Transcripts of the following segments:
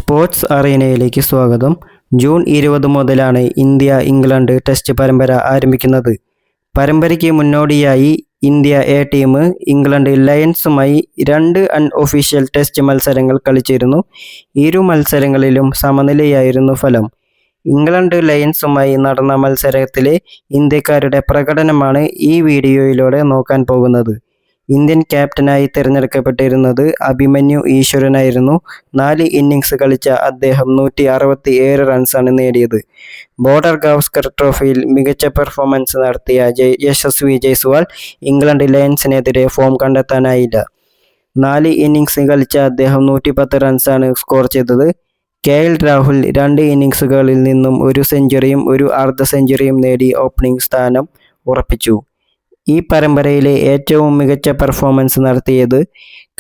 Sports അറീനയിലേക്ക് സ്വാഗതം. June 20 മുതലാണ് India-England test പരമ്പര ആരംഭിക്കുന്നത്. പരമ്പരയ്ക്ക് മുന്നോടിയായി ഇന്ത്യ എ ടീം ഇംഗ്ലണ്ട് ലയൺസുമായി 2 അൺഒഫീഷ്യൽ ടെസ്റ്റ് മത്സരങ്ങൾ കളിച്ചിരുന്നു. ഇരു മത്സരങ്ങളിലും സമനിലയായിരുന്നു ഫലം. ഇംഗ്ലണ്ട് ലയൺസുമായി നടന്ന മത്സരത്തിലെ ഇന്ത്യക്കാരുടെ പ്രകടനമാണ് ഈ വീഡിയോയിലൂടെ നോക്കാൻ പോകുന്നത്. ഇന്ത്യൻ ക്യാപ്റ്റനായി തിരഞ്ഞെടുക്കപ്പെട്ടിരുന്നത് അഭിമന്യു ഈശ്വരനായിരുന്നു. 4 ഇന്നിംഗ്സ് കളിച്ച അദ്ദേഹം 167 റൺസാണ് നേടിയത്. ബോർഡർ ഗാവസ്കർ ട്രോഫിയിൽ മികച്ച പെർഫോമൻസ് നടത്തിയ യശസ്വി ജയ്സ്വാൾ ഇംഗ്ലണ്ട് ലയൺസിനെതിരെ ഫോം കണ്ടെത്താനായില്ല. 4 ഇന്നിംഗ്സ് കളിച്ച അദ്ദേഹം 110 റൺസാണ് സ്കോർ ചെയ്തത്. KL രാഹുൽ 2 ഇന്നിംഗ്സുകളിൽ നിന്നും 1 സെഞ്ചുറിയും 1 അർദ്ധ സെഞ്ചുറിയും നേടി ഓപ്പണിംഗ് സ്ഥാനം ഉറപ്പിച്ചു. ഈ പരമ്പരയിലെ ഏറ്റവും മികച്ച പെർഫോമൻസ് നടത്തിയത്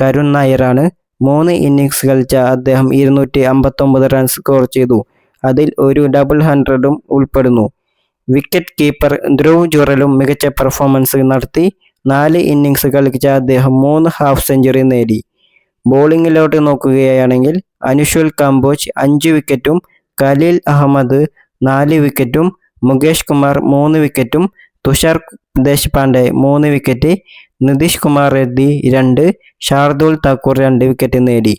കരുൺ നായരാണ്. 3 ഇന്നിംഗ്സ് കളിച്ച അദ്ദേഹം 259 റൺസ് സ്കോർ ചെയ്തു. അതിൽ ഒരു ഡബിൾ 100ഉം ഉൾപ്പെടുന്നു. വിക്കറ്റ് കീപ്പർ ധ്രുവ് ജുറലും മികച്ച പെർഫോമൻസ് നടത്തി. 4 ഇന്നിംഗ്സ് കളിച്ച അദ്ദേഹം 3 ഹാഫ് സെഞ്ചുറി നേടി. ബോളിങ്ങിലോട്ട് നോക്കുകയാണെങ്കിൽ അനുഷ്വൽ കംബോജ് 5 വിക്കറ്റും, ഖലീൽ അഹമ്മദ് 4 വിക്കറ്റും, മുകേഷ് കുമാർ 3 വിക്കറ്റും, തുഷാർ ദേശ്പാണ്ഡെ 3 വിക്കറ്റ്, നിതീഷ് കുമാർ റെഡ്ഡി 2, ഷാർദുൽ താക്കൂർ 2 വിക്കറ്റ് നേടി.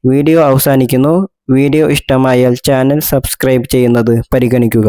വീഡിയോ അവസാനിക്കുന്നു. വീഡിയോ ഇഷ്ടമായാൽ ചാനൽ സബ്സ്ക്രൈബ് ചെയ്യുന്നത് പരിഗണിക്കുക.